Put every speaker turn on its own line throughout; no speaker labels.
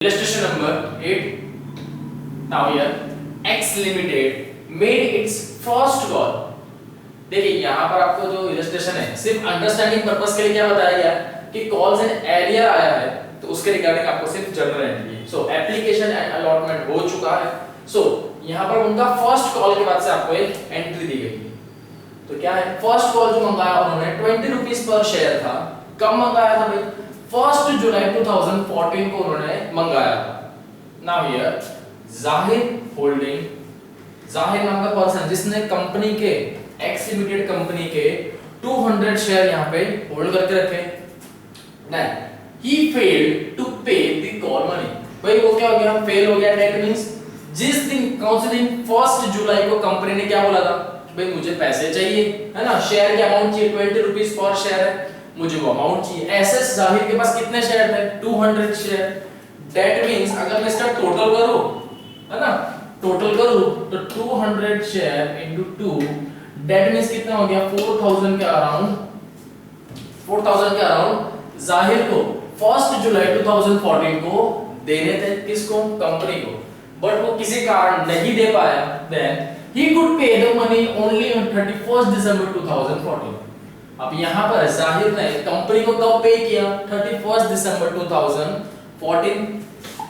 Illustration number 8. Now here X Limited made its first call. देखिए यहाँ पर आपको जो इलस्ट्रेशन है सिर्फ अंडरस्टैंडिंग पर्पस के लिए क्या बताया गया कि कॉल्स इन एरिया आया है तो उसके रिगार्डिंग आपको सिर्फ general entry so application and allotment हो चुका है। सो यहाँ पर उनका फर्स्ट कॉल के बाद से आपको एक एंट्री दी गई है। तो क्या है फर्स्ट कॉल जो मंगाया उन्होंने 20 रुपीस पर शेयर था। कब मंगाया था भाई? 1 जुलाई 2014 को उन्होंने मंगाया था। नाउ हियर जाहिर होल्डिंग, जाहिर नाम का पर्सन जिसने कंपनी के एक्स लिमिटेड कंपनी के 200 शेयर यहाँ पे होल्ड करके रखे। देन ही फेल्ड टू पे द कॉल मनी। भाई वो क्या हो गया? फेल हो गया। दैट मींस जिस दिन कौन से दिन 1 जुलाई को कंपनी ने क्या बोला था? भाई मुझे पैसे चाहिए, है ना, शेयर की अमाउंट चाहिए, 20 रुपीस पर शेयर है, मुझे वो अमाउंट चाहिए। ऐसे जाहिर के पास कितने शेयर थे? 200 शेयर। दैट मींस अगर मैं इसका टोटल करूं, है ना, टोटल करूं तो 200 शेयर इनटू 2 दैट मींस कितना हो गया? 4000 के अराउंड, 4000 के अराउंड जाहिर को 1 जुलाई 2014 को देने थे। किसको? कंपनी को। बट वो किसी कारण नहीं दे पाया। Then he could pay the money only on 31st December 2014। अब यहाँ पर जाहिर ने कंपनी को कब पे किया? 31st December 2014,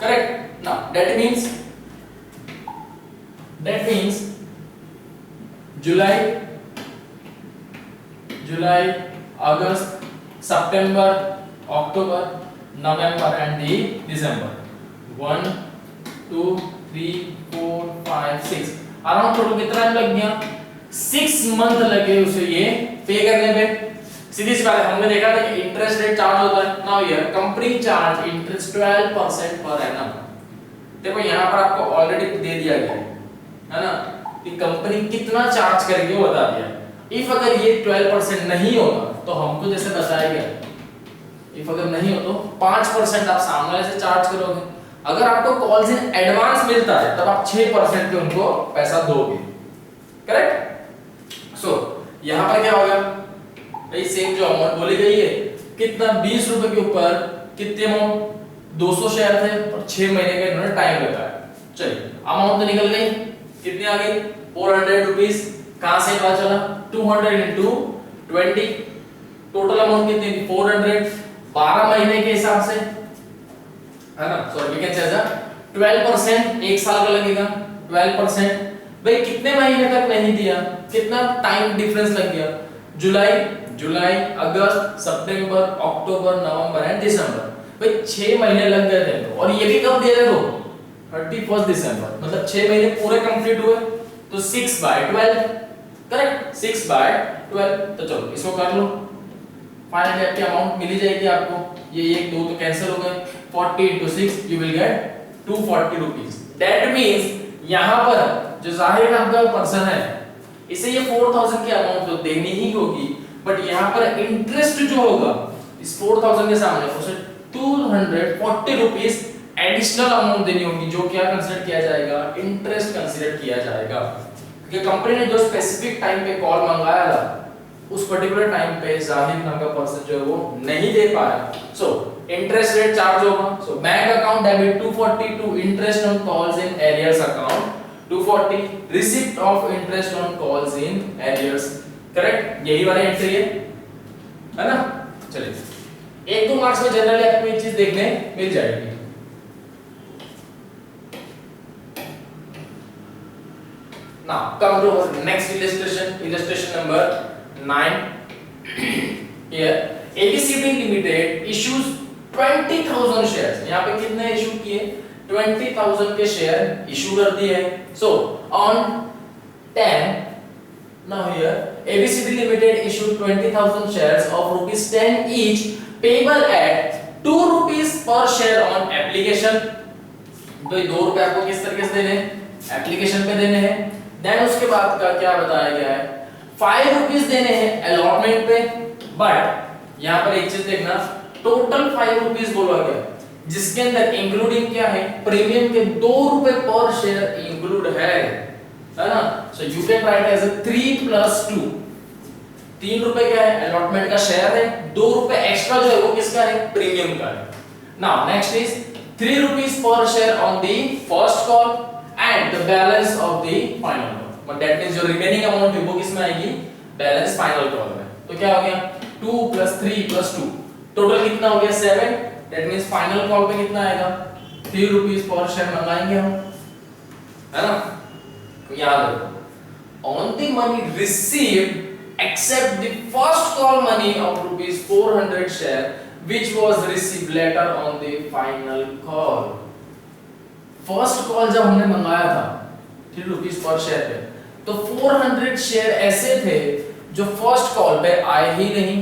करेक्ट ना? that means July, August, September, October, November and December. 1 2 3 4 5 6 around total कितना टाइम लग गया? 6 मंथ लगे उसे ये पे करने पे। सीधी सी बात है, हमने देखा था कि इंटरेस्ट रेट चार्ज होता है। Now here company charge interest 12% per annum. देखो यहाँ पर आपको ऑलरेडी दे दिया गया है ना कि कंपनी कितना चार्ज करेगी वो बता दिया। इफ अगर ये 12% नहीं होगा तो हमको जैसे बताया गया, इफ अगर नहीं हो तो 5% आप सामने वाले से चार्ज करोगे। अगर आपको कॉल्स इन एडवांस मिलता है तब आप 6% पे उनको पैसा दोगे, करेक्ट? सो यहां पर क्या होगा भाई? सेम जो अमाउंट बोली गई है कितना? 20 रुपए के ऊपर कितने अमाउंट? 200 शेयर थे और 6 महीने का इन्होंने टाइम लगाया। चलिए अमाउंट तो निकल गई, कितनी आ गई? 400 रुपीस। कहां से पता चला? 200 into 20 टोटल अमाउंट कितनी थी? 400। 12 महीने के हिसाब से, है ना, सॉरी वी कैन से 12%, एक साल का लगेगा 12%। भाई कितने महीने तक नहीं दिया? कितना टाइम डिफरेंस लग गया? जुलाई, अगस्त, सितंबर, अक्टूबर, नवंबर एंड दिसंबर। भाई 6 महीने लग गए थे। और ये भी कब दे रहे हो? 31 दिसंबर। मतलब 6 महीने पूरे कंप्लीट हुए तो 6/12, करेक्ट? 6/12। तो चलो इसको कर लो, फाइनली आपकी अमाउंट मिल ही जाएगी आपको। ये 1 2 तो कैंसिल हो गए। 40 into 6 you will get 240 rupees। That means यहाँ पर जो जाहिर नाम का पर्सन है इसे ये 4000 की अमाउंट तो देनी ही होगी, बट यहाँ पर इंटरेस्ट जो होगा इस 4000 के सामने उसे 240 रुपीस एडिशनल अमाउंट देनी होगी, जो क्या कंसीडर किया जाएगा? इंटरेस्ट कंसीडर किया जाएगा। क्योंकि कंपनी ने जो स्पेसिफिक टाइम पे कॉल मंगाया था उस पर्टिकुलर टाइम पे जाहिर नाम का पर्सन जो है वो नहीं दे पाया। सो इंटरेस्ट रेट चार्ज होगा। So bank account debit 240 to interest on calls in arrears account 240, receipt of interest on calls in arrears, correct? यही वाली एंट्री है ना? चलिए 1-2 मार्क्स में जनरली आपको ये चीज देखने मिल जाएगी। Now come to next illustration number 9. Here ABCD Limited issues 20,000 shares। यहाँ पे कितने इशू किए? 20,000 के शेयर इशू कर दिए। So on 10, now here ABCD Limited issued 20,000 shares of ₹10 each payable at 2 rupees per share on application। तो 2 रुपए आपको किस तरीके से देने? एप्लीकेशन पे देने हैं। देन उसके बाद का क्या बताया गया है? 5 रुपीस देने हैं अलॉटमेंट पे। बट यहाँ पर एक चीज देखना, टोटल 5 रुपीस बोला गया जिसके अंदर इंक्लूडिंग क्या है? प्रीमियम के 2 रुपए पर शेयर इंक्लूड है ना? So you can write as 3 + 2। 3 रुपए क्या है? अलॉटमेंट का शेयर है। 2 रुपए एक्स्ट्रा जो है वो किसका है? प्रीमियम का है। Now next is 3 rupees per share on the first call and the balance of the final call. But that means जो remaining amount है वो किसमें आएगी? Balance final call में. तो क्या हो गया? 2 plus 3 plus 2. Total कितना हो गया? 7. That means final call पे कितना आएगा? 3 rupees per share मंगाएंगे हम, है ना? तो याद रखो. On the money received, except the first call money of rupees 400 share, which was received later on the final call. First call जब हमने मंगाया था 3 रुपीस पर शेयर पे, तो 400 शेयर ऐसे थे जो फर्स्ट कॉल पे आए ही नहीं,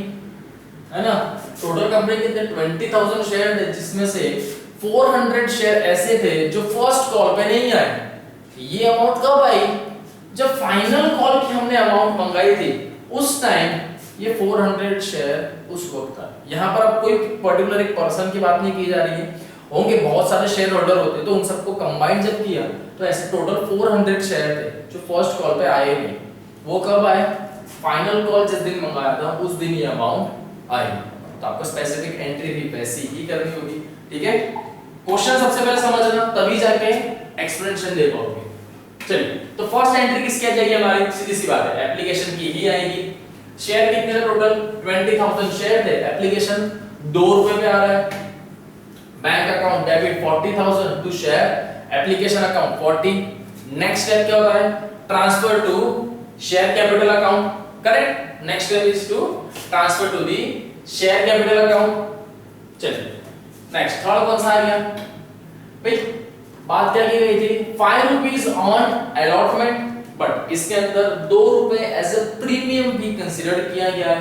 है ना? टोटल कंपनी कितने 20,000 शेयर थे, जिसमें से 400 शेयर ऐसे थे जो फर्स्ट कॉल पे नहीं आए. ये अमाउंट कब आई? जब फाइनल कॉल की हमने अमाउंट मंगाई थी उस टाइम ये 400 शेयर उस वक्त था. यहाँ पर अब कोई पर्टिकुलर एक पर्सन की बात नहीं की जा रही है, होंगे बहुत सारे शेयर होल्डर होते, तो उन सबको कंबाइन जब किया तो ऐसे टोटल 400 शेयर थे जो फर्स्ट कॉल पे आए नहीं. वो कब आए? फाइनल कॉल जिस दिन मंगाया था उस दिन ये अमाउंट आई. तो आपको स्पेसिफिक एंट्री भी वैसी ही करनी होगी. ठीक है, क्वेश्चन सबसे पहले समझना, तभी जाके एक्सप्लेनेशन दे पाओगे. चलिए, तो फर्स्ट एंट्री किसकी आ जाएगी हमारी? सीधी सी बात है, एप्लीकेशन की ही आएगी. शेयर कितने थे टोटल? 20,000 शेयर थे. एप्लीकेशन 2 रुपए पे आ रहा है. Bank account debit 40,000 to share application account 40. Next step क्या होता है? Transfer to share capital account. Correct. Next step is to transfer to the share capital account. चलिए, नेक्स्ट थर्ड कौन सा आ गया भाई? बात क्या की गई थी? 5 रुपीस ऑन अलॉटमेंट, बट इसके अंदर 2 रुपए एज ए प्रीमियम भी कंसीडर किया गया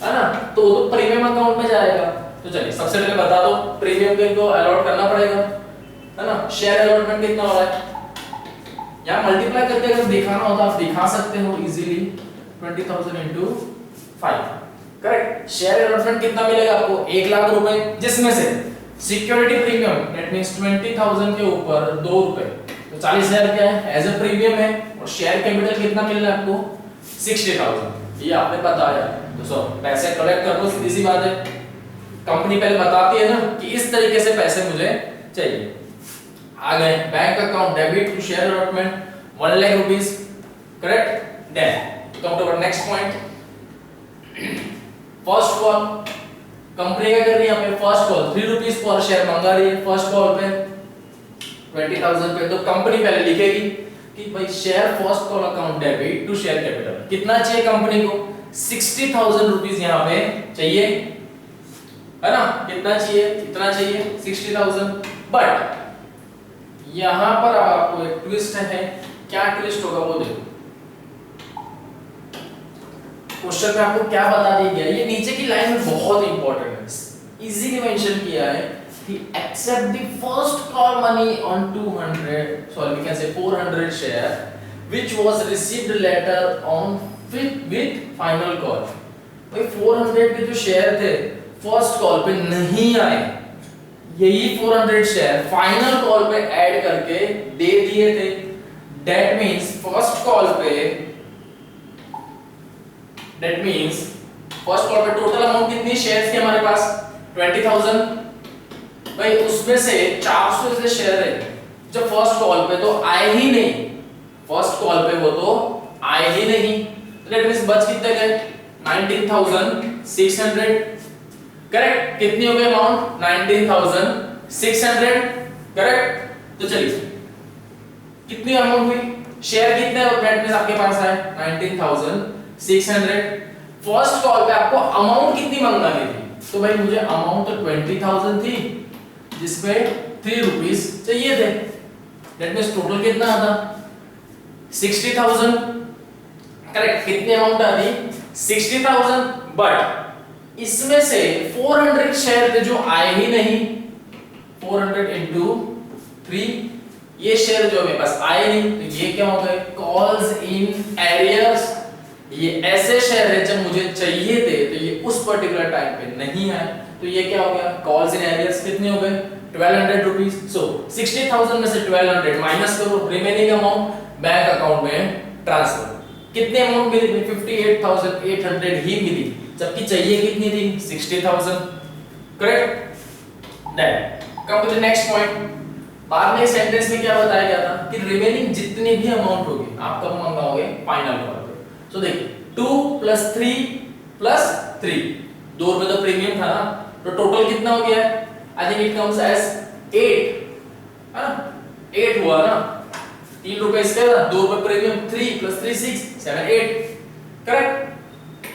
है ना? तो वो तो प्रीमियम अकाउंट में जाएगा. तो चलिए सबसे पहले बता दो प्रीमियम को इनको अलॉट करना पड़ेगा, है ना? शेयर अलॉटमेंट कितना हो रहा है? यहाँ मल्टीप्लाई करके अगर दिखाना होता आप दिखा सकते हो easily. 20,000 into 5. Correct. Share allotment कितना मिलेगा आपको? 1 लाख रुपए, जिसमें से सिक्योरिटी प्रीमियम दैट मींस 20,000 के ऊपर 2 रुपए, तो 40,000 क्या है? एज ए प्रीमियम है. और शेयर कैपिटल कितना मिल रहा है आपको? 60,000. ये आपने बताया. तो सर पैसे कलेक्ट कर लो, सीधी सी बात है. कंपनी पहले बताती है ना कि इस तरीके से पैसे मुझे चाहिए. आ गए bank account debit to share allotment 1 lakh rupees. Correct. Then come to our next point. First call company क्या कर रही है? यहाँ पे फर्स्ट कॉल 3 रुपीस पर शेयर मंगा रही है फर्स्ट कॉल पे 20,000 पे. तो कंपनी पहले लिखेगी कि भाई share first call account debit to share capital. कितना चाहिए कंपनी को? 60,000 रुपीस यहाँ पे चाहिए, है ना? कितना चाहिए? इतना चाहिए 60,000. बट यहाँ पर आपको एक ट्विस्ट है. क्या ट्विस्ट होगा वो देखो. क्वेश्चन में आपको क्या बता दिया गया? ये नीचे की लाइन में बहुत इंपॉर्टेंट है, इजीली मेंशन किया है कि except the first call money on 400 share which was received later on with final call. भाई 400 के जो शेयर थे फर्स्ट कॉल पे नहीं आए, यही 400 शेयर फाइनल कॉल पे ऐड करके दे दिए थे. दैट मींस फर्स्ट कॉल पे टोटल अमाउंट कितनी शेयर्स थी हमारे पास? 20,000. भाई उसमें से 400 से शेयर है जो फर्स्ट कॉल पे तो आए ही नहीं. फर्स्ट कॉल पे वो तो आए ही नहीं. दैट मींस बच कितने गए? 19,600. करेक्ट. कितनी हो गई अमाउंट? 19,600. करेक्ट. तो चलिए कितनी अमाउंट हुई? शेयर कितने दैट मींस आपके पास है? 19,600. फर्स्ट कॉल पे आपको अमाउंट कितनी मंगानी थी? तो भाई मुझे अमाउंट तो 20,000 थी जिसपे 3 रुपीस चाहिए थे. दैट मींस टोटल कितना आता? 60,000. करेक्ट. कितनी अमाउंट आ रही? 60,000. बट इसमें से 400 शेयर थे जो आए ही नहीं. 400 into 3, ये शेयर जो मेरे पास आए नहीं, तो ये क्या हो गए? Calls in arrears. ये ऐसे शेयर है जब मुझे चाहिए थे तो ये उस पर्टिकुलर टाइम पे नहीं आए, तो ये क्या हो गया? Calls in arrears. कितने हो गए? 1200 रुपीस. सो 60,000 में से 1200 माइनस करो, रिमेनिंग अमाउंट बैंक अकाउंट में ट्रांसफर. कितने अमाउंट मिली? 58,800 ही मिली, जबकि चाहिए कितनी थी? 60,000. Correct. Then come to the next point. बाद में सेंटेंस में क्या बताया गया था कि रिमेनिंग जितने भी अमाउंट होगी आप कब मंगाओगे, फाइनल कॉल पे। सो देखिए 2 + 3 + 3, 2 रुपए तो प्रीमियम था ना, तो टोटल कितना हो गया? I think it comes as 8, है ना, 8 हुआ ना, 3 रुपए इसका था, 2 रुपए प्रीमियम, 3 + 3 6 7 8, करेक्ट।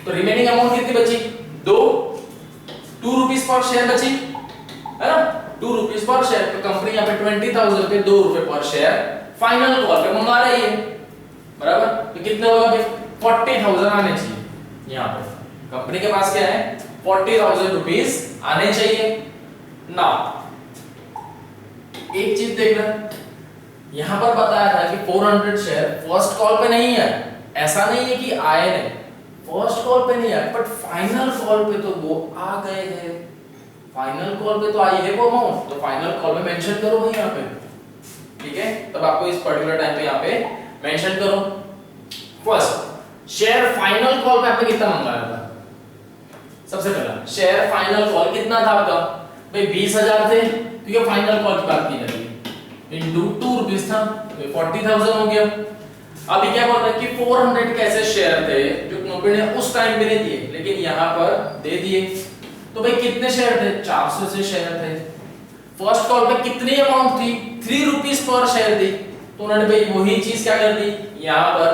तो रिमेनिंग अमाउंट कितनी बची? 2 रुपीस पर शेयर बची, है ना, 2 रुपीस पर शेयर। तो कंपनी यहाँ पे 20,000 पे 2 रुपए पर शेयर फाइनल कॉल पे मंगा रही है, बराबर। तो कितने होगा भाई? 40,000 आने चाहिए। यहाँ पे कंपनी के पास क्या है? 40,000 रुपीस आने चाहिए ना। एक चीज देखना, यहां पर बताया था कि 400 शेयर फर्स्ट कॉल पे नहीं है, ऐसा नहीं है कि आए नहीं, फर्स्ट कॉल पे नहीं आए, बट फाइनल कॉल पे तो वो आ गए हैं। फाइनल कॉल पे तो आई है वो अमाउंट, तो फाइनल कॉल में मेंशन करो भाई यहाँ पे, ठीक है। तब आपको इस पर्टिकुलर टाइम पे यहाँ पे मेंशन करो। फर्स्ट शेयर फाइनल कॉल पे आपने कितना मंगाया था? सबसे पहला शेयर फाइनल कॉल कितना था आपका? भाई 20,000 थे, क्योंकि फाइनल कॉल की बात की जा रही है, इनटू 2 रुपीस था, तो 40,000 हो गया। अभी क्या बोल रहा है कि 400 कैसे शेयर थे जो कंपनी ने उस टाइम पे नहीं दिए, लेकिन यहाँ पर दे दिए। तो भाई कितने शेयर थे? 400 से शेयर थे। फर्स्ट कॉल पे कितनी अमाउंट थी? 3 रुपीस पर शेयर थी, तो उन्होंने भाई वही चीज क्या कर दी, यहाँ पर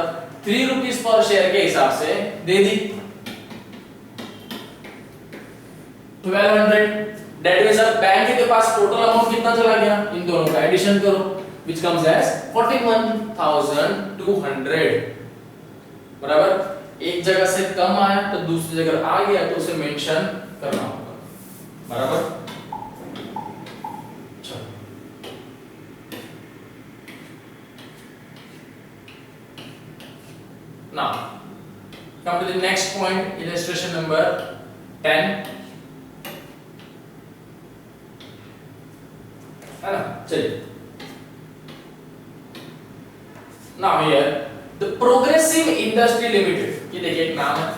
3 रुपीस पर शेयर के हिसाब से दे दी 1200। दैट मींस अब बैंक के पास टोटल अमाउंट कितना चला गया? इन दोनों का एडिशन करो, व्हिच कम्स एज 41,200, बराबर। एक जगह से कम आया तो दूसरी जगह आ गया तो उसे मेंशन करना होगा, बराबर। Now come to the next point, illustration number 10, है ना। चलिए now here the Progressive Industry Limited, ये देखिए एक नाम है।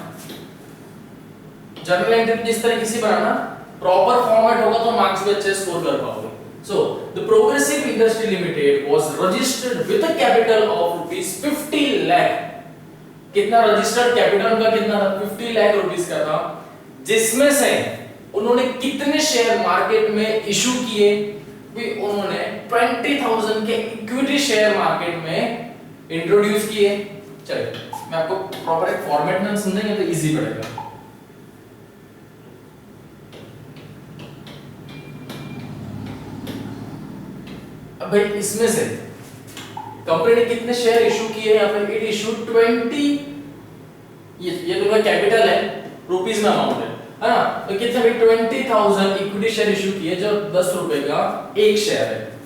जर्नल एंट्री जिस तरीके से बनाना, प्रॉपर फॉर्मेट होगा तो मार्क्स भी अच्छे स्कोर कर पाओगे। So the Progressive Industry Limited was registered with a capital of rupees 50 lakh। कितना रजिस्टर्ड कैपिटल उनका कितना था? 50 लाख रुपीस का था, जिसमें से उन्होंने कितने शेयर मार्केट में इशू किए? भी उन्होंने 20,000 के इक्विटी शेयर मार्केट में इंट्रोड्यूस किए। चलिए मैं आपको प्रॉपर एक फॉर्मेट में समझेंगे तो इजी पड़ेगा। अब भाई इसमें से कंपनी ने कितने शेयर इशू किए? यहाँ पे इट इशू 20, ये तो कैपिटल है, रुपीस में अमाउंट है ना। तो कितने भाई 20,000 इक्विटी शेयर इशू किए, जो 10 रुपए का एक शेयर है,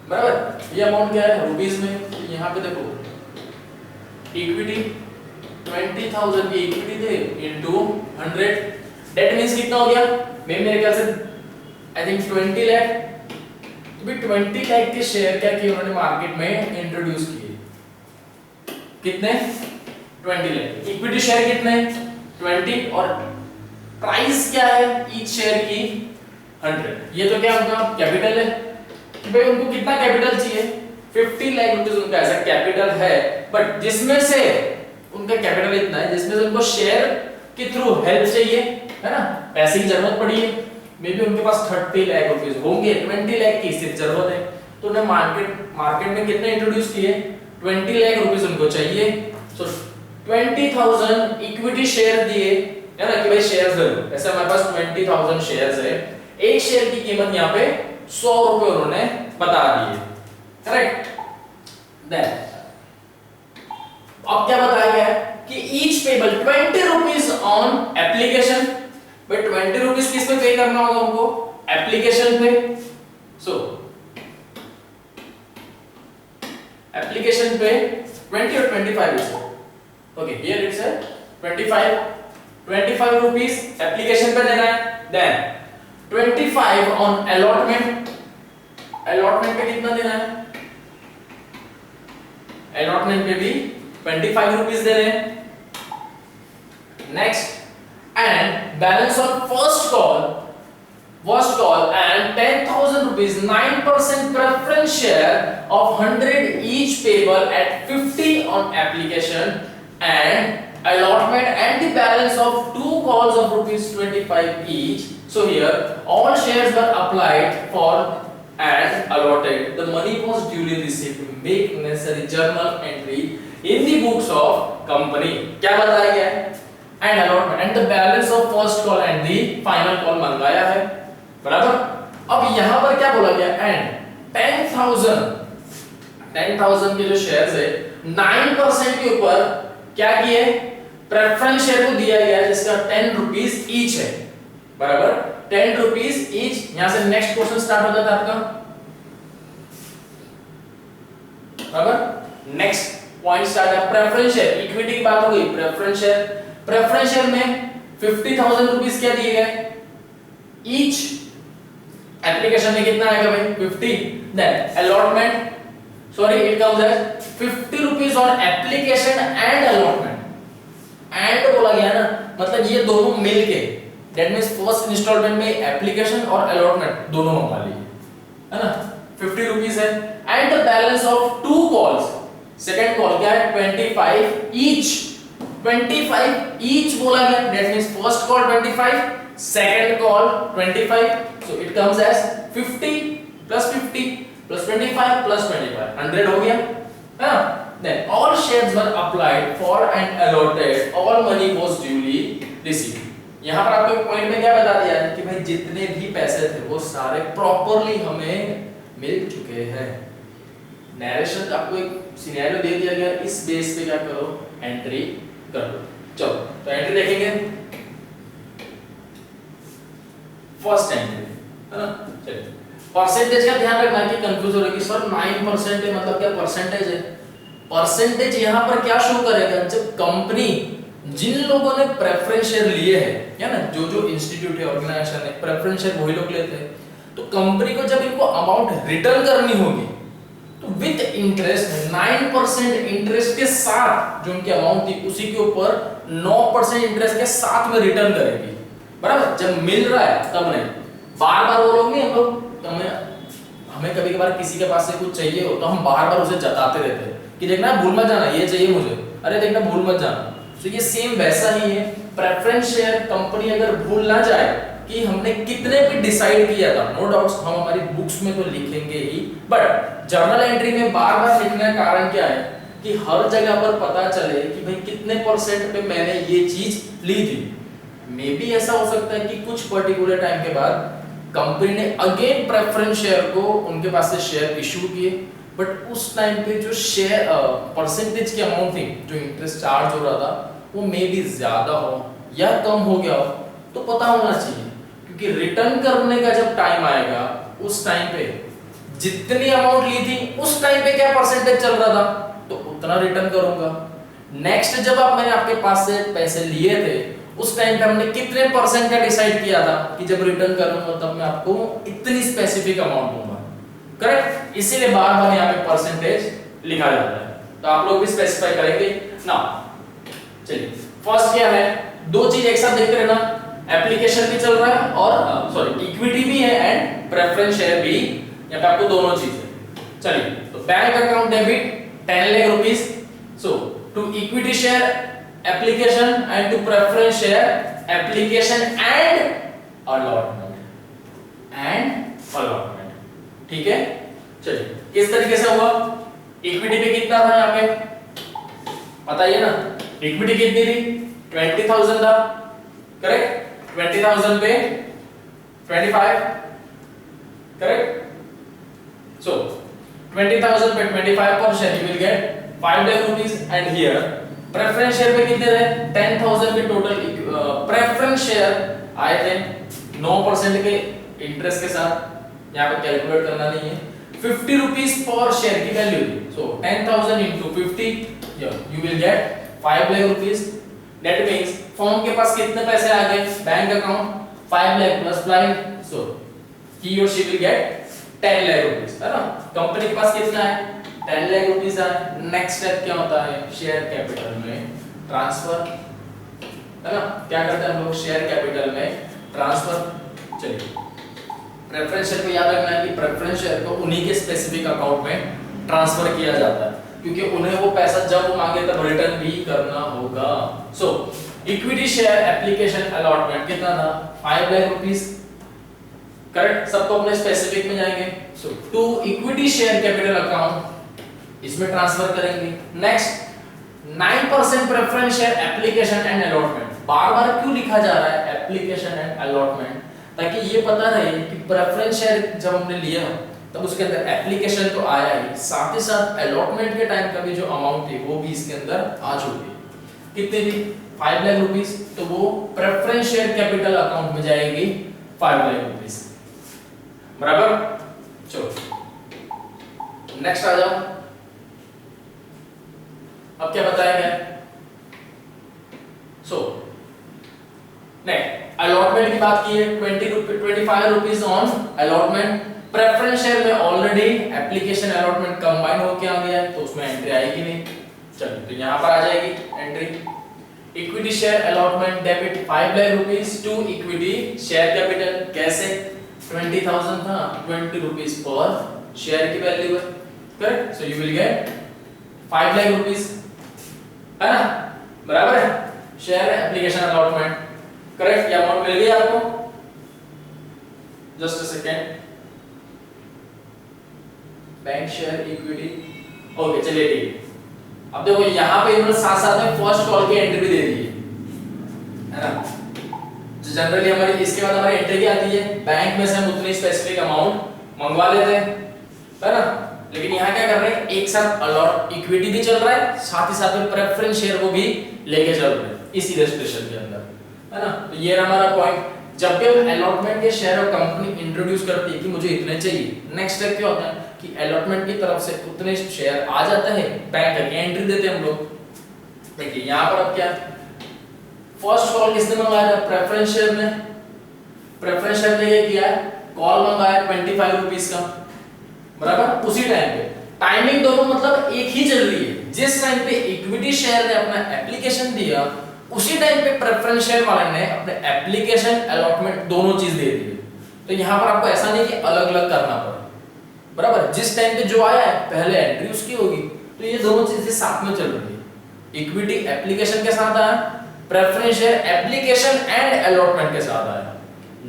बराबर। ये अमाउंट क्या है? रुपीस में। तो यहाँ पे देखो इक्विटी 20,000 की इक्विटी थे इनटू 100, दैट मींस कितना हो गया? मेरे ख्याल से आई थिंक 20 लाख। तो भी 20 लाख के शेयर क्या किए उन्होंने मार्केट में इंट्रोड्यूस किए, कितने? 20 लाख। इक्विटी शेयर कितने? 20, और प्राइस क्या है ईच शेयर की? 100। ये तो क्या उनका कैपिटल है कि भाई उनको कितना कैपिटल चाहिए? 50 लाख रुपीस उनका ऐसा कैपिटल है, बट जिसमें से उनका कैपिटल इतना है जिसमें से उनको शेयर के थ्रू हेल्प चाहिए, है ना, पैसे की जरूरत पड़ी है। मे बी उनके पास 30 लाख रुपीस होंगे, 20 लाख की सिर्फ जरूरत है, तो उन्हें मार्केट में कितने इंट्रोड्यूस किए? 20 लाख रुपीस उनको चाहिए। सो 20,000 इक्विटी शेयर दिए, है ना, कि भाई शेयर्स ले लो। ऐसे हमारे पास 20,000 शेयर्स है, एक शेयर की कीमत यहाँ पे 100 रुपए उन्होंने बता दिए, करेक्ट। देन अब क्या बताया गया है कि each payable 20 rupees on application. भाई 20 रुपीस किस पे पे करना होगा उनको? एप्लीकेशन पे। सो एप्लीकेशन पे 20 और 25 is okay, here it's 25 rupees application पे देना है। Then 25 on allotment. अलॉटमेंट पे कितना देना है? अलॉटमेंट पे भी 25 रुपीस दे रहे हैं। Next, and balance on first call first call and 10,000 rupees 9% preference share of 100 each payable at 50 on application and allotment and the balance of 2 calls of rupees 25 each. So here all shares were applied for and allotted. The money was duly received. Make necessary journal entry in the books of company. क्या बताया गया है? And allotment and the balance of first call and the final call मंगाया है, बराबर। अब यहाँ पर क्या बोला गया? And 10,000 के जो शेयर्स है 9% के ऊपर क्या किए? प्रेफरेंस शेयर को दिया गया जिसका 10 रुपीस ईच है, बराबर। 10 रुपीस ईच। यहां से नेक्स्ट क्वेश्चन स्टार्ट हो जाता है आपका, बराबर। नेक्स्ट पॉइंट स्टार्ट है प्रेफरेंस शेयर। इक्विटी की बात हो गई, प्रेफरेंस शेयर में 50,000 रुपीस क्या दिए गए ईच। एप्लीकेशन में कितना आएगा भाई? 50। Then allotment, sorry it comes as 50 rupees on application and allotment. And बोला गया ना, मतलब ये दोनों मिलके, दैट मींस फर्स्ट इंस्टॉलमेंट में एप्लीकेशन और अलॉटमेंट दोनों मंगा लिए, है ना। 50 रुपीस है and the balance of 2 calls. Second call क्या है? 25 ईच। 25 ईच बोला गया, that means first call 25, second call 25, so it comes as 50 plus 50 plus 25 plus 25, 100 हो गया, है ना। Then all shares were applied for and allotted, all money was duly received. यहाँ पर आपको एक पॉइंट में क्या बता दिया है कि भाई जितने भी पैसे थे वो सारे प्रॉपरली हमें मिल चुके हैं। नैरेशन आपको एक सिनेरियो दे दिया गया, इस बेस पे क्या करो? एंट्री करो। चलो तो एंट्री देखेंगे। फर्स्ट एंट्री, है ना। चलिए परसेंटेज का ध्यान रखना कि कंफ्यूज हो रहा है कि सर 9% है, मतलब क्या परसेंटेज है? परसेंटेज यहाँ पर क्या शो करेगा? जब कंपनी जिन लोगों ने प्रेफरेंस शेयर लिए हैं, या ना, जो इंस्टीट्यूट है, ऑर्गेनाइजेशन है, प्रेफरेंस शेयर वही लोग लेते हैं। तो कंपनी को जब इनको अमाउंट रिटर्न करनी होगी तो विद इंटरेस्ट 9% इंटरेस्ट के साथ जो उनकी अमाउंट थी उसी के ऊपर 9% इंटरेस्ट के साथ में रिटर्न करेगी, बराबर। जब मिल रहा है तब नहीं, बार-बार वो लोग नहीं, हम लोग हमें कभी-कभार किसी के पास से कुछ चाहिए हो तो हम बार-बार उसे जताते रहते हैं कि देखना भूल मत जाना, ये चाहिए मुझे, अरे देखना भूल मत जाना। तो ये सेम वैसा ही है। प्रेफरेंस शेयर कंपनी अगर भूल ना जाए कि हमने कितने पे डिसाइड किया था, नो डाउट्स हम हमारी बुक्स में तो लिखेंगे ही, बट जर्नल एंट्री में बार-बार लिखने का कारण क्या है कि हर जगह पर पता चले कि भाई कितने परसेंट पे मैंने ये चीज ली थी। मे बी ऐसा हो सकता है कि कुछ पर्टिकुलर टाइम के बाद कंपनी ने अगेन प्रेफरेंस शेयर को उनके पास से शेयर इशू किए, बट उस टाइम पे जो शेयर परसेंटेज की अमाउंट थी, जो इंटरेस्ट चार्ज हो रहा था, वो मे बी ज्यादा हो या कम हो गया हो, तो पता होना चाहिए। क्योंकि रिटर्न करने का जब टाइम आएगा उस टाइम पे जितनी अमाउंट ली थी उस टाइम पे क्या परसेंटेज चल रहा था तो उतना रिटर्न करूंगा। नेक्स्ट जब मैंने आपके पास से पैसे लिए थे उस टाइम पे हमने कितने परसेंट का डिसाइड किया था कि जब रिटर्न करूंगा तब मैं आपको इतनी स्पेसिफिक अमाउंट दूंगा, करेक्ट। इसीलिए बार-बार यहाँ पे परसेंटेज लिखा जाता है, तो आप लोग भी स्पेसिफाई करेंगे ना। चलिए फर्स्ट क्या है, दो चीज एक साथ देखते रहना, एप्लीकेशन भी चल रहा है और सॉरी इक्विटी भी है एंड प्रेफरेंस शेयर भी, यहाँ पे आपको दोनों चीज है। चलिए तो bank account debit 10 lakh rupees, so to equity share application and to preference share application and allotment, ठीक है। चलिए किस तरीके से हुआ, इक्विटी पे कितना था यहाँ पे बताइए ना, इक्विटी कितनी थी 20,000 था, करेक्ट। 20,000 पे 25, करेक्ट। सो 20,000 पे 25% you will get 5 lakh rupees and here preference share पे कितने थे 10,000 के टोटल प्रेफरेंस शेयर आए थे 9% के इंटरेस्ट के साथ, यहाँ पे कैलकुलेट करना नहीं है। 50 रुपीस पर शेयर की वैल्यू थी, सो 10,000 into 50 you will get 5 lakh rupees। That means firm के पास कितने पैसे आ गए, bank account 5 lakh plus 5, so he or she will get 10 lakh rupees, है ना। कंपनी के पास कितना है 10 लाख रुपीस है। नेक्स्ट स्टेप क्या होता है, शेयर कैपिटल में ट्रांसफर, है ना। क्या करते हैं हम लोग शेयर कैपिटल में ट्रांसफर। चलिए प्रेफरेंस शेयर को याद रखना है कि प्रेफरेंस शेयर को उन्हीं के स्पेसिफिक अकाउंट में ट्रांसफर किया जाता है, क्योंकि उन्हें वो पैसा जब वो मांगे तब रिटर्न भी करना होगा। सो इक्विटी शेयर एप्लीकेशन अलॉटमेंट कितना था? 5 लाख रुपीस। करेक्ट, सबको अपने स्पेसिफिक में जाएंगे। So to equity share capital account इसमें ट्रांसफर करेंगे। Next 9% preference share application and allotment. बार-बार क्यों लिखा जा रहा है एप्लीकेशन एंड अलॉटमेंट? ताकि ये पता रहे कि प्रेफरेंस शेयर जब हमने लिया तब उसके अंदर एप्लीकेशन तो आया ही, साथ ही साथ अलॉटमेंट के टाइम का भी जो अमाउंट थी वो भी इसके अंदर आ चुकी है। कितने थी? 5 लाख रुपीस। तो वो प्रेफरेंस शेयर कैपिटल अकाउंट में जाएगी 5 लाख रुपीस। बराबर? चलो नेक्स्ट आ जाओ। अब क्या बताएंगे? सो नेक्स्ट अलॉटमेंट की बात की है। 25 rupees on allotment. Preference share में ऑलरेडी एप्लीकेशन अलॉटमेंट कंबाइन होके आ गया है, तो उसमें एंट्री आएगी नहीं। चलो तो यहां पर आ जाएगी entry. Equity share allotment debit 5 lakh rupees to equity share capital. कैसे? 20,000 था, 20 रुपीस पर शेयर की वैल्यू है। Correct, so you will get 5 lakh rupees, है ना? बराबर है। शेयर एप्लीकेशन अलॉटमेंट, करेक्ट, ये अमाउंट मिल गई आपको। Just a second. Bank share equity, okay चलिए ठीक है। अब देखो यहां पे इन्होंने साथ साथ में फर्स्ट कॉल की एंट्री भी दे दी है ना? जो जनरली हमारी इसके बाद हमारी एंट्री क्या आती है? बैंक में से हम उतनी स्पेसिफिक अमाउंट मंगवा लेते हैं, है ना? लेकिन यहाँ क्या कर रहे हैं? एक साथ अलॉट इक्विटी भी चल रहा है, साथ ही साथ में प्रेफरेंस शेयर वो भी लेके चल रहे हैं इसी रजिस्ट्रेशन के अंदर, है ना? तो ये हमारा पॉइंट। जब भी हम अलॉटमेंट के शेयर और कंपनी इंट्रोड्यूस करती है कि मुझे इतने चाहिए, नेक्स्ट स्टेप क्या होता है कि अलॉटमेंट की तरफ से उतने शेयर आ जाता है, बैंक की एंट्री देते हैं हम लोग। देखिए यहाँ पर अब क्या फर्स्ट कॉल किसने मंगाया था? प्रेफरेंस शेयर में। प्रेफरेंस शेयर ने ये किया कॉल मंगाया 25 रुपीस का, बराबर? उसी टाइम पे टाइमिंग दोनों मतलब एक ही चल रही है। जिस टाइम पे इक्विटी शेयर ने अपना एप्लीकेशन दिया उसी टाइम पे प्रेफरेंस शेयर वाले ने अपने एप्लीकेशन अलॉटमेंट दोनों चीज दे दी। तो यहाँ पर आपको ऐसा नहीं कि अलग अलग करना पड़े, बराबर? जिस टाइम पे जो आया है पहले एंट्री उसकी होगी। तो ये दोनों चीजें साथ में चल रही है। इक्विटी एप्लीकेशन के साथ आया, preference share application and allotment के साथ आया।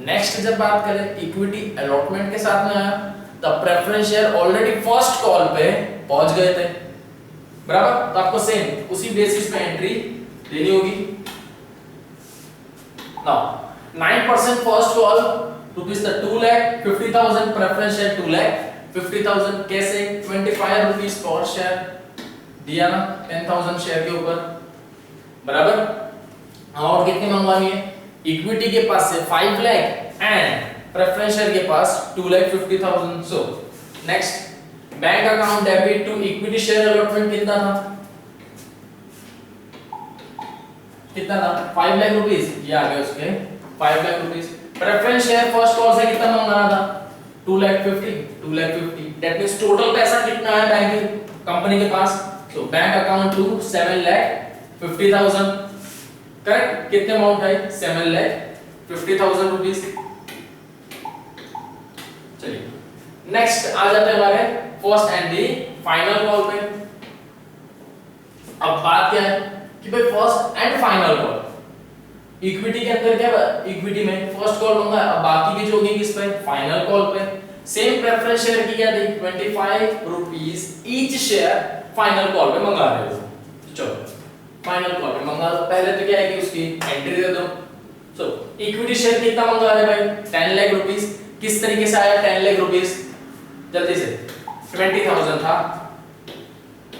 नेक्स्ट जब बात करें इक्विटी अलॉटमेंट के साथ में आया, तब preference share already first call पे पहुंच गए थे, बराबर? तो आपको सेम उसी बेसिस पे एंट्री देनी होगी। Now 9% first call rupees 2 lakh 50,000, preference share 2 lakh 50,000। कैसे? 25 रुपीस पर शेयर दिया ना 10,000 शेयर के ऊपर, बराबर? और कितनी मंगवानी है? इक्विटी के पास से 5 लाख एंड प्रेफरेंस शेयर के पास 2 lakh 50,000। So next bank account debit to equity share allotment कितना था? कितना था? 5 लाख रुपीस। ये आ गए उसके 5 lakh rupees. Preference share first call से कितना मंगाना था? 2 लाख 50। दैट मींस टोटल पैसा कितना है बैंक कंपनी के पास? तो bank account to 7 lakh 50,000। Correct, कितने अमाउंट है? 7 लाख 50,000 रुपीस। चलिए नेक्स्ट आ जाते हैं हमारे first and the final call पे। अब बात क्या है कि भाई first and final call equity के अंदर क्या? इक्विटी में फर्स्ट कॉल होगा, अब बाकी की जो होगी किस पे? फाइनल कॉल पे। सेम प्रेफरेंस शेयर की क्या थी? 25 rupees each share final call पे मंगा रहे हो। चलो फाइनल कॉल पे मंगा दो। पहले तो क्या है कि उसकी एंट्री दे दो। सो इक्विटी शेयर कितना मंगा रहे भाई? 10 लाख रुपीस। किस तरीके से आया 10 लाख रुपीस? जल्दी से 20,000 था,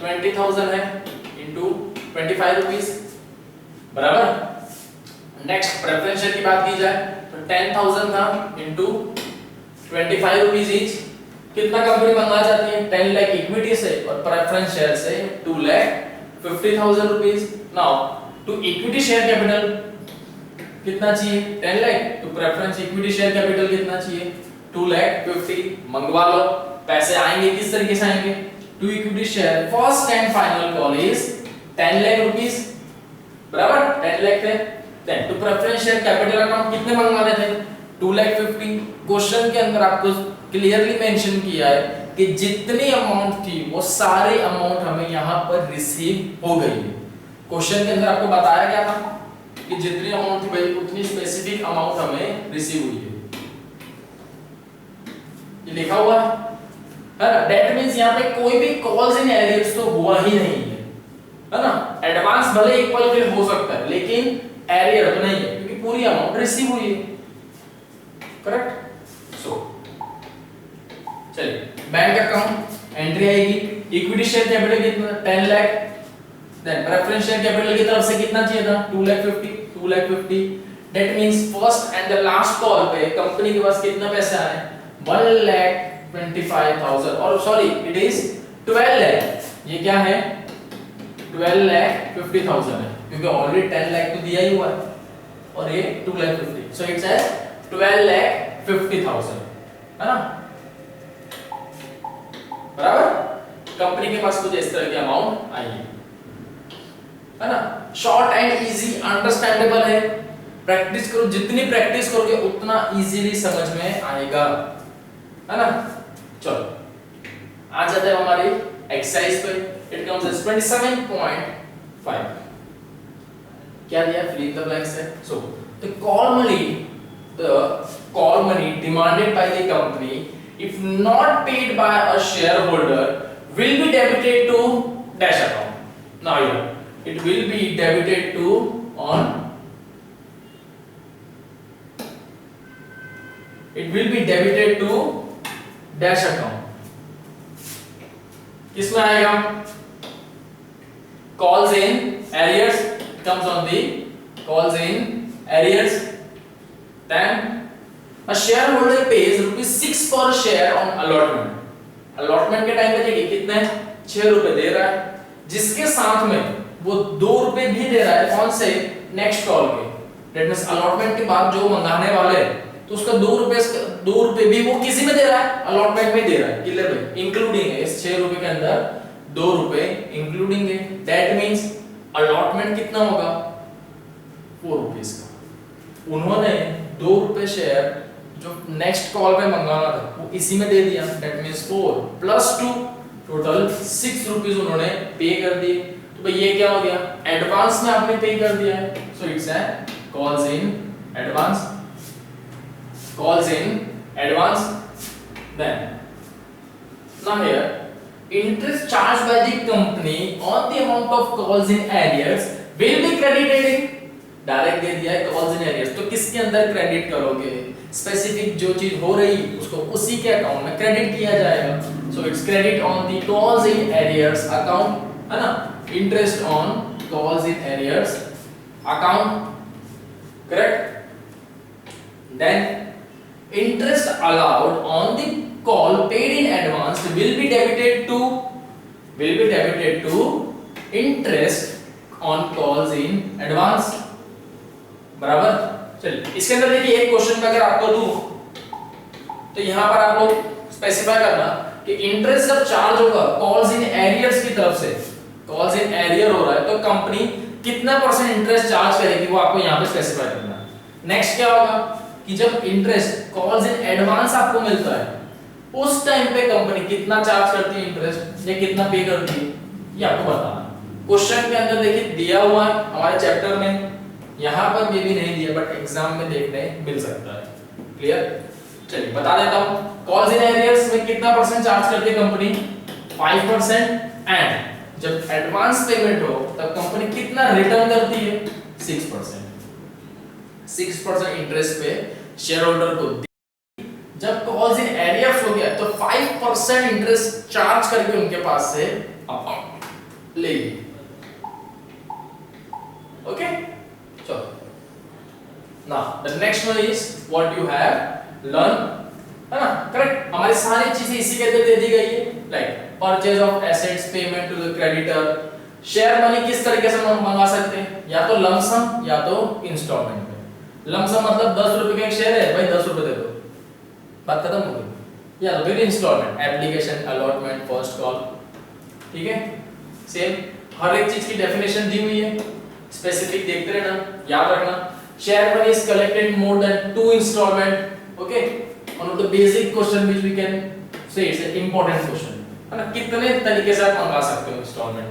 20,000 है इनटू 25 रुपीस, बराबर? नेक्स्ट प्रेफरेंस शेयर की बात की जाए तो 10,000 था इनटू 25 रुपीस ईच। कितना कंपनी मंगा जाती है? 10 लाख इक्विटी से और प्रेफरेंस शेयर से 2 lakh 50,000 rupees. Now to equity share capital कितना चाहिए? 10 लाख। तो प्रेफरेंस इक्विटी शेयर कैपिटल कितना चाहिए? 2 लाख 50। मंगवा लो। पैसे आएंगे किस तरीके से आएंगे? To equity share first and final call is 10 lakh rupees, बराबर? 10 लाख थे। Then to preference share capital account कितने मंगवाने थे? 2,50,000। क्वेश्चन के अंदर आपको क्लियरली मेंशन किया है कि जितनी अमाउंट थी वो सारी अमाउंट हमें यहाँ पर रिसीव हो गई है। क्वेश्चन के अंदर आपको बताया गया था कि जितनी अमाउंट थी भाई उतनी स्पेसिफिक अमाउंट हमें रिसीव हुई है, ये लिखा हुआ है ना। दैट मींस यहाँ पे कोई भी कॉल्स इन एरियर्स तो हुआ ही नहीं है ना। एडवांस भले एक पल के लिए हो सकता है लेकिन एरियर तो नहीं है क्योंकि पूरी अमाउंट रिसीव हुई है, करेक्ट। सो चलिए बैंक अकाउंट एंट्री आएगी, इक्विटी शेयर कैपिटल कितना 10 lakh, then preference share capital की तरफ से कितना चाहिए था 2,50,000। That means first and the last call पे कंपनी के पास कितना पैसा है 1,25,000 और सॉरी इट इज 12 लाख। ये क्या है 12,50,000 है क्योंकि ऑलरेडी 10 लाख तो दिया ही हुआ है और ये 2,50,000, सो इट्स 12,50,000 है ना, बराबर। कंपनी के पास कुछ इस तरह की अमाउंट आई है ना। शॉर्ट एंड इजी अंडरस्टैंडेबल है, प्रैक्टिस करो, जितनी प्रैक्टिस करोगे उतना इजीली समझ में आएगा, है ना। चलो आ जाते हैं हमारी एक्सरसाइज पे। It comes as 27.5। क्या दिया फिल इन द ब्लैंक्स है। So the call money demanded by the company if not paid by a shareholder will be debited to dash account. Now here it will be debited to on it will be debited to dash account. किसमें आएगा calls in arrears comes on the calls in arrears, then a shareholder pays ₹6 per share on allotment। allotment के time पे देखिए कितने 6 रुपए दे रहा है, जिसके साथ में वो 2 रुपए भी दे रहा है कौन से नेक्स्ट कॉल के। दैट मींस allotment के बाद जो मंगाने वाले तो उसका 2 रुपए भी वो किसी में दे रहा है, allotment में दे रहा है, क्लियर भाई, इंक्लूडिंग है इस 6 रुपए के अंदर 2 रुपए इंक्लूडिंग है। दैट मींस allotment कितना होगा 4 रुपीस का। उन्होंने 2 रुपए शेयर जो नेक्स्ट कॉल पे मंगाना था वो इसी में दे दिया, दैट मींस 4 + 2 टोटल 6 रुपीस उन्होंने पे कर दिए। तो भाई ये क्या हो गया एडवांस में आपने पे कर दिया है, so it's a calls in advance, calls in advance. Then now here interest charged by the company on the amount of calls in arrears will be credited in, direct दे दिया है कॉल्स इन एरियर्स, तो किसके अंदर credit करोगे, specific जो चीज हो रही उसको उसी के अकाउंट में क्रेडिट किया जाएगा। So it's credit on the calls in arrears account, है ना, interest on calls in arrears account, correct. Then interest allowed on the call paid in advance will be debited to interest on calls in advance, बराबर। चलिए इसके अंदर देखिए एक question में अगर आपको दूं तो यहां पर आप लोग स्पेसिफाई करना कि इंटरेस्ट जब चार्ज होगा कॉल्स इन एरियर्स की तरफ से, कॉल्स इन एरियर हो रहा है तो कंपनी कितना % इंटरेस्ट चार्ज करेगी वो आपको यहां पे स्पेसिफाई करना है। नेक्स्ट क्या होगा कि जब इंटरेस्ट कॉल्स इन एडवांस आपको मिलता है उस टाइम पे कंपनी कितना चार्ज करती है इंटरेस्ट या कितना पे करती है ये आपको बताना। क्वेश्चन के अंदर देखिए दिया हुआ है हमारे चैप्टर में, यहां पर भी नहीं दिया बट एग्जाम में देखने मिल सकता है, क्लियर। चलिए बता देता हूं कॉल्स इन एरियर्स में कितना % चार्ज करती है कंपनी 5%, एंड जब एडवांस पेमेंट हो तब कंपनी कितना रिटर्न करती है 6% इंटरेस्ट पे शेयर होल्डर को। जब कॉल्स इन एरियर्स हो गया तो 5% इंटरेस्ट चार्ज करके उनके पास से अमाउंट ले ली, okay. So now the next one is what you have learned, है ना, करेक्ट। हमारी सारी चीजें इसी के अंदर दे दी गई है, like purchase of assets, payment to the creditor, share money किस तरीके से मंगा सकते हैं, या तो लमसम या तो इंस्टॉलमेंट में। लमसम मतलब 10 रुपए का एक शेयर है भाई 10 रुपए दे दो, बात खत्म हो गई। या तो फिर instalment, application, allotment, first call, ठीक है। सेम हर एक चीज की डेफिनेशन दी हुई है, स्पेसिफिक देखते रहना, याद रखना। share money is collected in more than 2 installment. Okay, one of the basic question which we can say it's an important question है ना, कितने तरीके से आप मंगा सकते हो इंस्टॉलमेंट।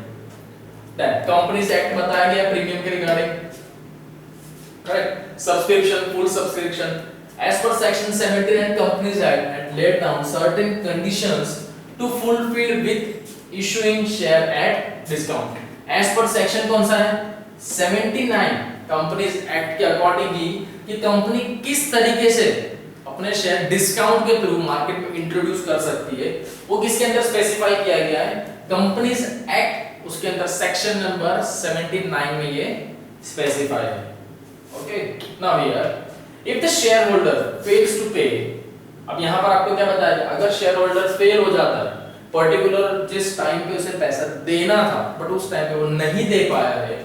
देन कंपनीज एक्ट बताया गया प्रीमियम के regarding, correct. Subscription, full subscription, as per section 79 companies act and laid down certain conditions to fulfill with issuing share at discount। as per section कौन सा है 79 कंपनीज एक्ट के according कि company किस तरीके से अपने शेयर डिस्काउंट के थ्रू मार्केट में इंट्रोड्यूस कर सकती है, वो किसके अंदर स्पेसिफाई किया गया है, कंपनीज एक्ट, उसके अंदर सेक्शन नंबर 79 में ये स्पेसिफाई है। Okay, now here if the shareholder fails to pay, अब यहां पर आपको क्या बताया गया, अगर शेयर होल्डर फेल हो जाता है, पर्टिकुलर जिस टाइम पे उसे पैसा देना था बट उस टाइम पे वो नहीं दे पाया है,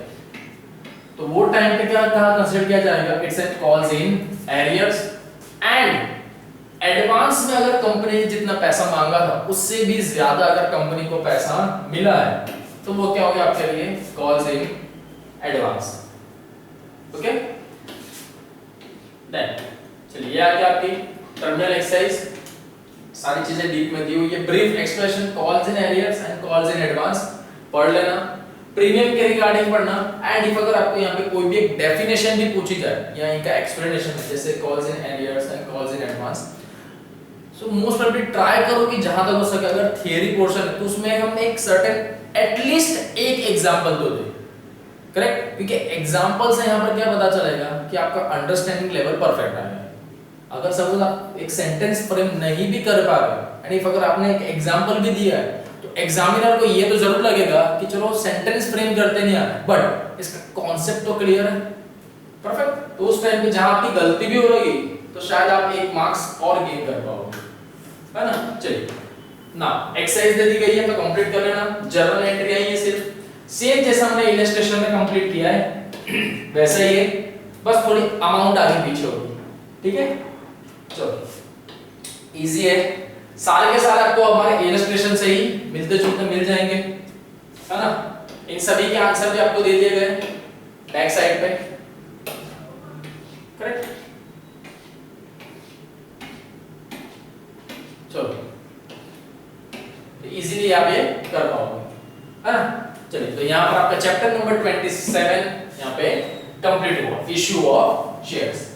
तो वो टाइम पे क्या कहा कंसीडर किया जाएगा, it's an calls in arrears. And advance में अगर कंपनी ने जितना पैसा मांगा था उससे भी ज्यादा अगर कंपनी को पैसा मिला है तो वो क्या हो गया आपके लिए, calls in advance. Okay, then चलिए आगे आपकी टर्मिनल एक्सरसाइज, सारी चीजें डीप में दी हुई है। Brief expression calls in arrears and calls in advance पढ़ लेना, प्रीमियम के रिगार्डिंग पढ़ना। एंड इफ अगर आपको यहाँ पे कोई भी एक डेफिनेशन भी पूछी जाए या इनका एक्सप्लेनेशन है जैसे calls in arrears and calls in advance, so most probably try करो कि जहां तक हो सके अगर थियरी पोर्शन है तो उसमें हमने एक सर्टेन एटलीस्ट एक एग्जांपल तो दे, करेक्ट, क्योंकि एग्जांपल से यहाँ पर क्या पता चलेगा कि आपका अंडरस्टैंडिंग लेवल परफेक्ट आ गया। अगर सपोज आप एक सेंटेंस फ्रेम नहीं भी कर पा रहे एंड इफ अगर आपने एक एग्जांपल भी दिया है तो एग्जामिनर को ये तो जरूर लगेगा कि चलो सेंटेंस फ्रेम करते नहीं आ रहा बट इसका कॉन्सेप्ट तो क्लियर है, परफेक्ट। तो उस टाइम पे जहां आपकी गलती भी हो रही तो शायद आप एक मार्क्स और गेन कर पाओगे, है ना। चलिए ना एक्सरसाइज दे दी गई है तो कंप्लीट कर लेना। जर्नल एंट्री आई है सिर्फ सेम जैसा हमने इलस्ट्रेशन में कंप्लीट किया है वैसा ही है, बस थोड़ी अमाउंट आगे पीछे होगी, ठीक है। चलो इजी है, सारे के सारे आपको हमारे इलस्ट्रेशन से ही मिलते जुलते मिल जाएंगे, है ना। इन सभी के आंसर भी आपको दे दिए गए बैक साइड पे, करेक्ट। चलो इजीली आप ये कर पाओगे, है ना। चलिए तो यहाँ पर आपका चैप्टर नंबर 27 यहाँ पे कंप्लीट हुआ, इश्यू ऑफ शेयर्स।